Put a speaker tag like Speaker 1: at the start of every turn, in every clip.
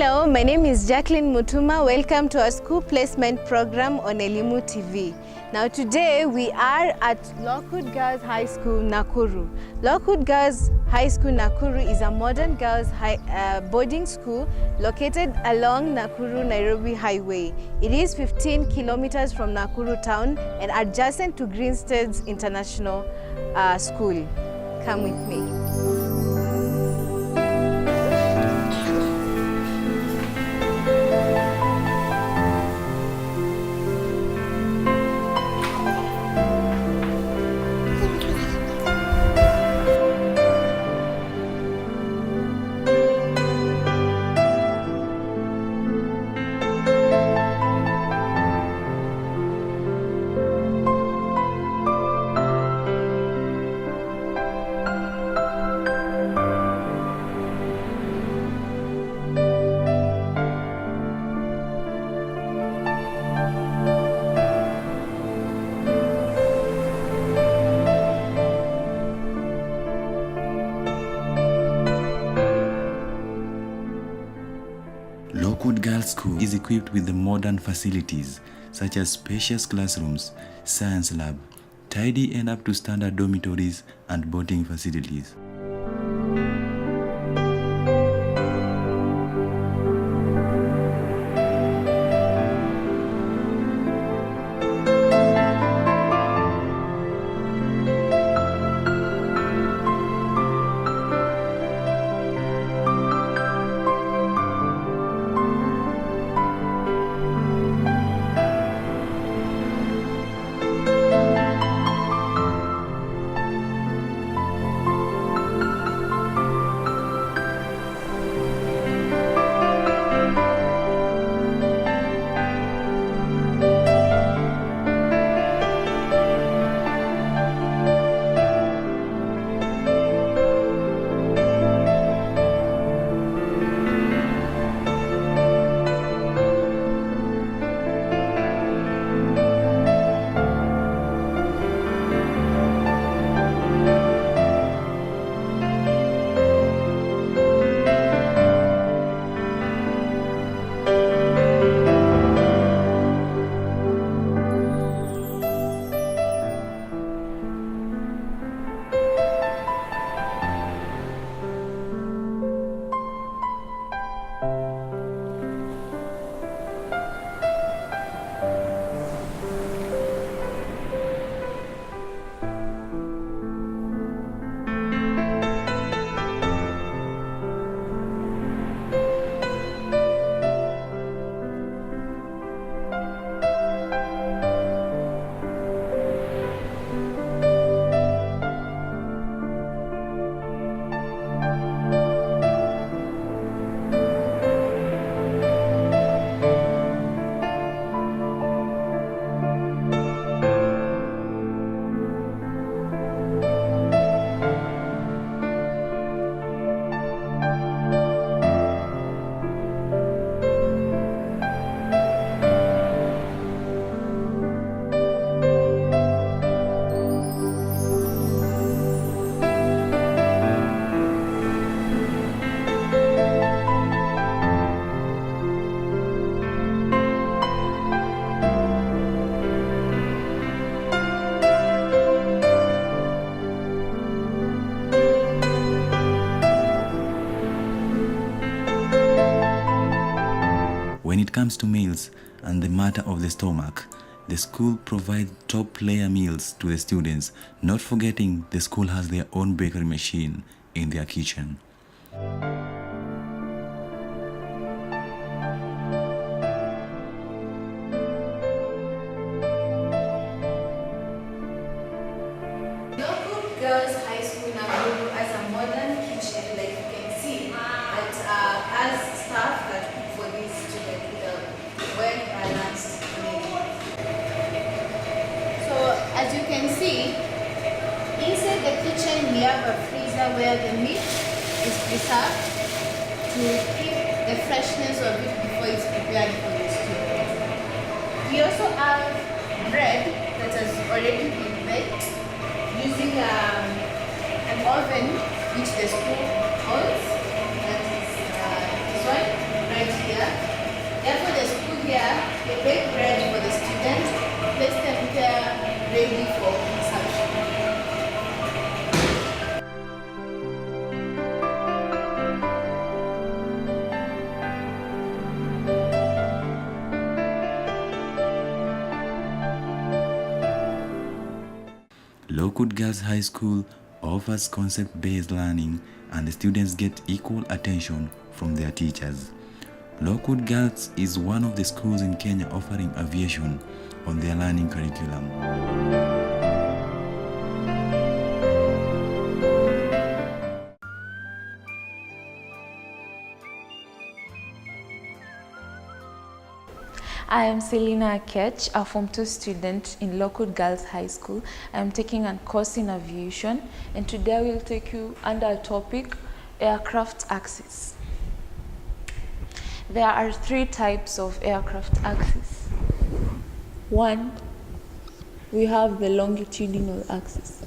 Speaker 1: Hello, my name is Jacqueline Mutuma. Welcome to our school placement program on Elimu TV. Now today we are at Lockwood Girls High School, Nakuru. Lockwood Girls High School, Nakuru is a modern girls boarding school located along Nakuru-Nairobi Highway. It is 15 kilometers from Nakuru town and adjacent to Greenstead's International School. Come with me.
Speaker 2: Lockwood Girls School is equipped with the modern facilities such as spacious classrooms, science lab, tidy and up to standard dormitories and boating facilities. When it comes to meals and the matter of the stomach, the school provides top layer meals to the students, not forgetting the school has their own bakery machine in their kitchen.
Speaker 1: Lockwood Girls High School Nakuru has a modern kitchen, like you can see, that has staff that cook for these students with a well-balanced meal. So as you can see, inside the kitchen we have a freezer where the meat is preserved to keep the freshness of it before it's prepared for the students. We also have bread that has already been baked using an oven which the school owns. That is this one, bread
Speaker 2: Lockwood Girls High School offers concept-based learning and the students get equal attention from their teachers. Lockwood Girls is one of the schools in Kenya offering aviation on their learning curriculum.
Speaker 3: I am Selina Akech, a Form 2 student in Lockwood Girls High School. I am taking a course in aviation, and today I will take you under a topic, aircraft axis. There are 3 types of aircraft axis. 1, we have the longitudinal axis.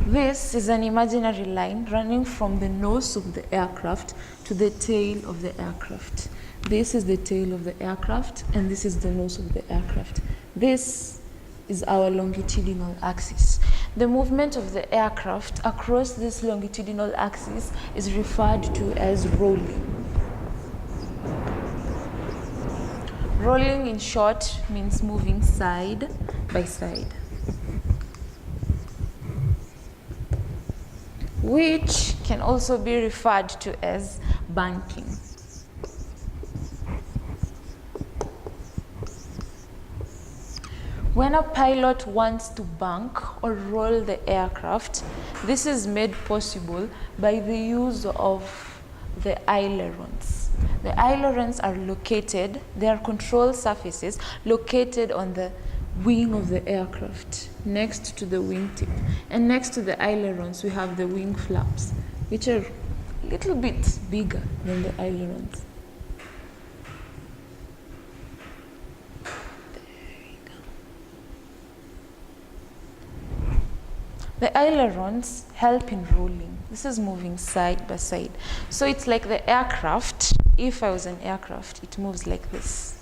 Speaker 3: This is an imaginary line running from the nose of the aircraft to the tail of the aircraft. This is the tail of the aircraft, and this is the nose of the aircraft. This is our longitudinal axis. The movement of the aircraft across this longitudinal axis is referred to as rolling. Rolling, in short, means moving side by side, which can also be referred to as banking. When a pilot wants to bank or roll the aircraft, this is made possible by the use of the ailerons. The ailerons are located, they are control surfaces located on the wing of the aircraft, next to the wingtip. And next to the ailerons, we have the wing flaps, which are a little bit bigger than the ailerons. The ailerons help in rolling. This is moving side by side. So it's like the aircraft. If I was an aircraft, it moves like this.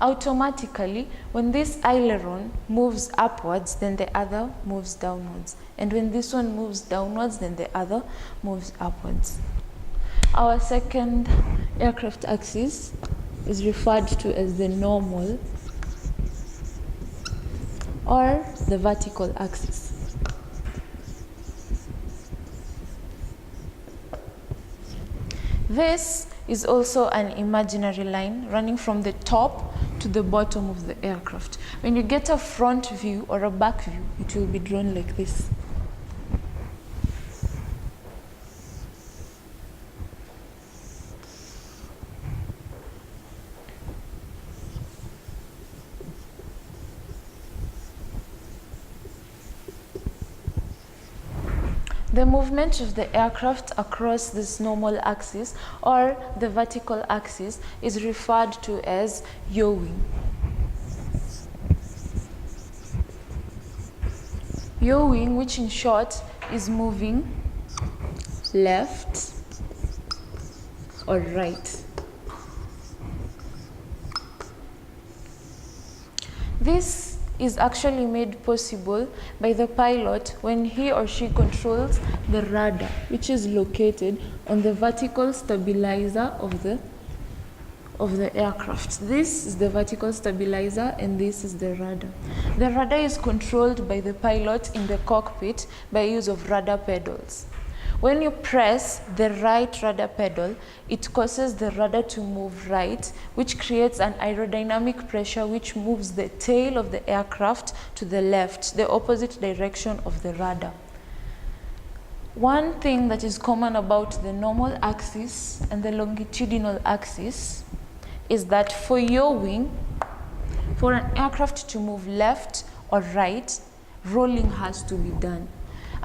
Speaker 3: Automatically, when this aileron moves upwards, then the other moves downwards. And when this one moves downwards, then the other moves upwards. Our second aircraft axis is referred to as the normal or the vertical axis. This is also an imaginary line running from the top to the bottom of the aircraft. When you get a front view or a back view, it will be drawn like this. The movement of the aircraft across this normal axis or the vertical axis is referred to as yawing. Yawing, which in short is moving left or right. This is actually made possible by the pilot when he or she controls the rudder, which is located on the vertical stabilizer of the aircraft. This is the vertical stabilizer and this is the rudder. The rudder is controlled by the pilot in the cockpit by use of rudder pedals. When you press the right rudder pedal, it causes the rudder to move right, which creates an aerodynamic pressure which moves the tail of the aircraft to the left, the opposite direction of the rudder. One thing that is common about the normal axis and the longitudinal axis is that for yawing, for an aircraft to move left or right, rolling has to be done.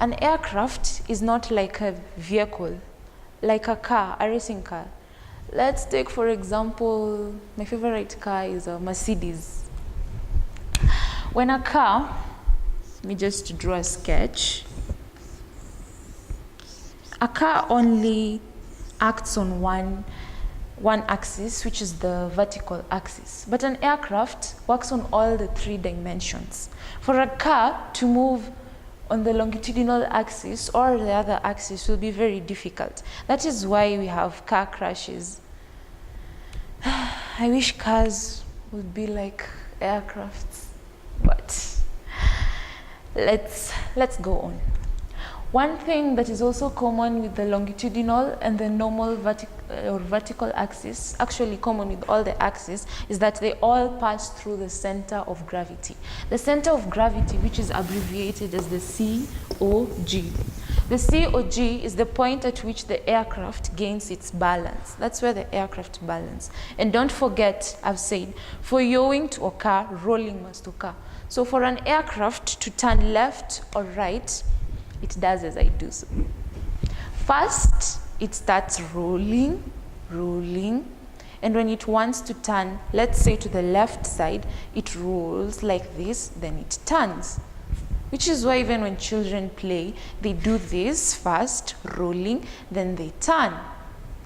Speaker 3: An aircraft is not like a vehicle, like a car, a racing car. Let's take, for example, my favorite car is a Mercedes. When a car, let me just draw a sketch. A car only acts on one axis, which is the vertical axis. But an aircraft works on all the 3 dimensions. For a car to move on the longitudinal axis or the other axis will be very difficult. That is why we have car crashes. I wish cars would be like aircrafts, but let's go on. One thing that is also common with the longitudinal and the normal vertical axis, actually common with all the axes, is that they all pass through the center of gravity. The center of gravity, which is abbreviated as the COG. The COG is the point at which the aircraft gains its balance. That's where the aircraft balance. And don't forget, I've said, for yawing to occur, rolling must occur. So for an aircraft to turn left or right, it does as I do so. First, it starts rolling, and when it wants to turn, let's say to the left side, it rolls like this, then it turns. Which is why even when children play, they do this first, rolling, then they turn.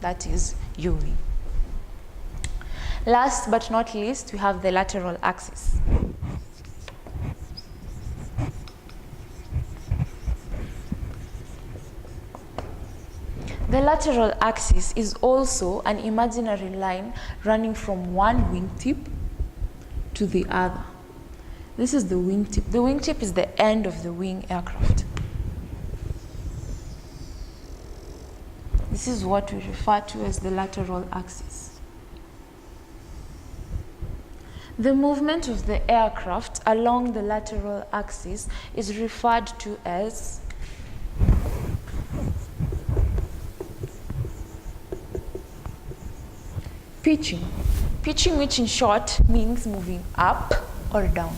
Speaker 3: That is yawing. Last but not least, we have the lateral axis. The lateral axis is also an imaginary line running from one wingtip to the other. This is the wingtip. The wingtip is the end of the wing aircraft. This is what we refer to as the lateral axis. The movement of the aircraft along the lateral axis is referred to as pitching. Pitching, which in short means moving up or down.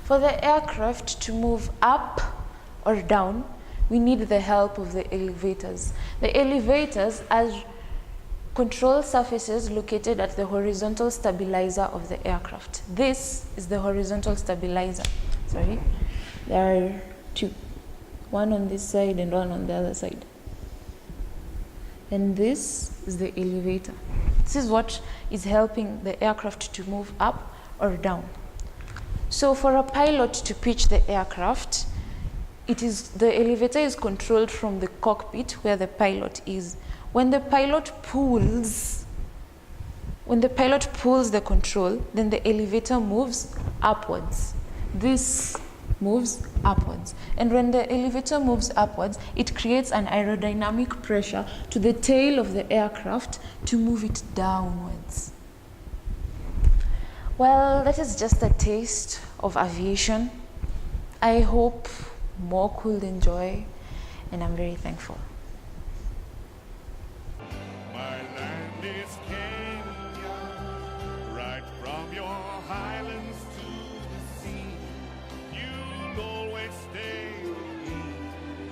Speaker 3: For the aircraft to move up or down, we need the help of the elevators. The elevators are control surfaces located at the horizontal stabilizer of the aircraft. This is the horizontal stabilizer. Sorry, there are two. One on this side and one on the other side. And this is the elevator. This is what is helping the aircraft to move up or down. So for a pilot to pitch the aircraft, the elevator is controlled from the cockpit where the pilot is. When the pilot pulls the control, then the elevator moves upwards. This moves upwards. And when the elevator moves upwards, it creates an aerodynamic pressure to the tail of the aircraft to move it downwards. Well, that is just a taste of aviation. I hope more could enjoy, and I'm very thankful.
Speaker 4: My land is Kenya, right from your highlands to the sea. You'll always stay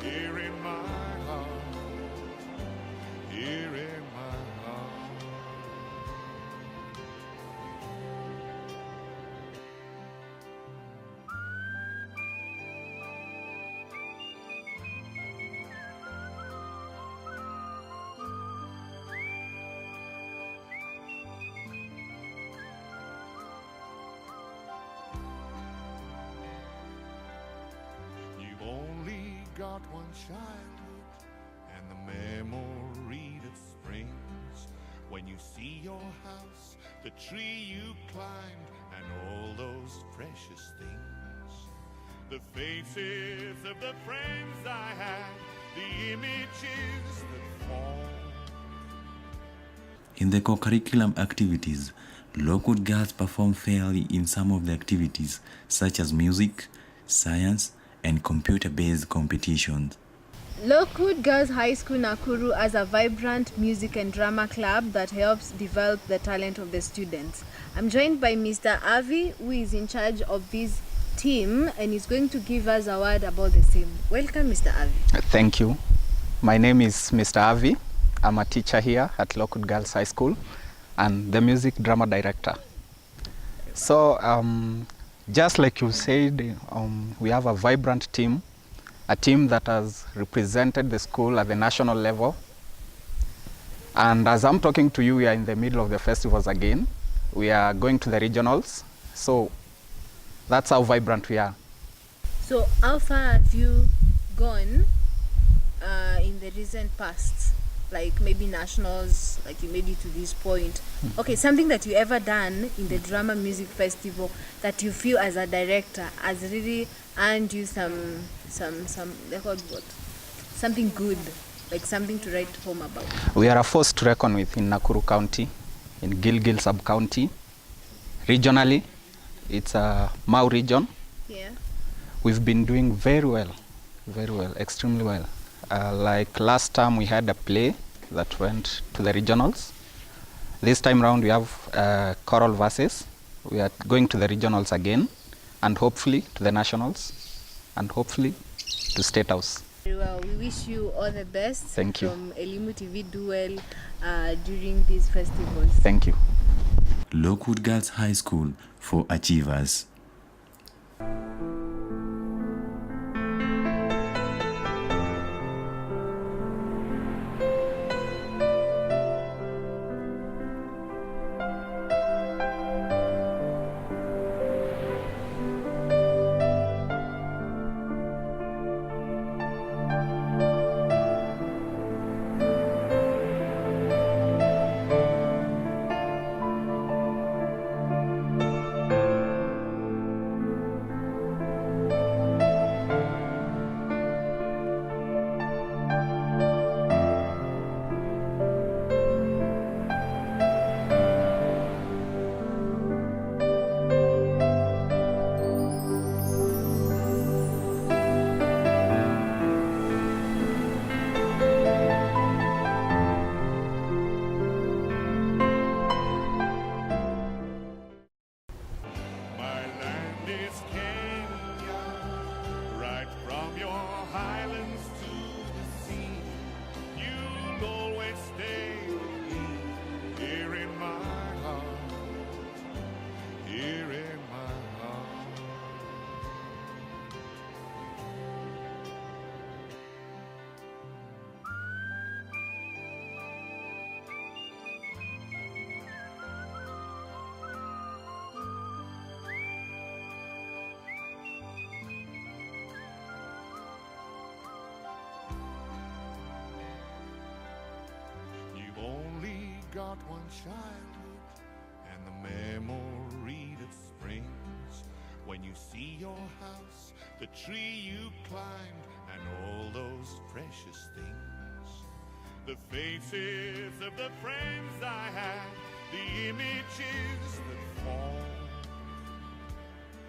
Speaker 4: here in my heart, here in my heart. You've only got one childhood and the memory that springs when you see your house, the tree you climbed, and all those precious things. The faces of the friends I had, the images that fall.
Speaker 2: In the co-curriculum activities, Lockwood girls perform fairly in some of the activities, such as music, science, and computer-based competitions.
Speaker 1: Lockwood Girls High School Nakuru has a vibrant music and drama club that helps develop the talent of the students. I'm joined by Mr. Avi, who is in charge of this team and is going to give us a word about the same. Welcome, Mr. Avi.
Speaker 5: Thank you. My name is Mr. Avi. I'm a teacher here at Lockwood Girls High School and the music drama director. So just like you said, we have a vibrant team, a team that has represented the school at the national level. And as I'm talking to you, we are in the middle of the festivals again. We are going to the regionals. So that's how vibrant we are.
Speaker 1: So how far have you gone in the recent past? Like maybe nationals, like you made it to this point. Okay, something that you ever done in the drama music festival that you feel as a director has really earned you some they call what? Something good, like something to write home about.
Speaker 5: We are a force to reckon with in Nakuru County, in Gilgil sub-county. Regionally, it's a Mau region.
Speaker 1: Yeah.
Speaker 5: We've been doing very well, extremely well. Like last time we had a play that went to the regionals. This time round we have choral verses. We are going to the regionals again, and hopefully to the nationals, and hopefully to State House.
Speaker 1: Very well. We wish you all the best.
Speaker 5: Thank you.
Speaker 1: From Elimu TV. Do well during these festivals.
Speaker 5: Thank you.
Speaker 2: Lockwood Girls High School for Achievers.
Speaker 4: My land is Kenya, right from your highlands to the sea. You'll always stay with me, here in my heart, here in my heart. You've only got one childhood and the memory that springs when you see your house, the tree you climbed, and all those precious things. The faces of the friends I had, the images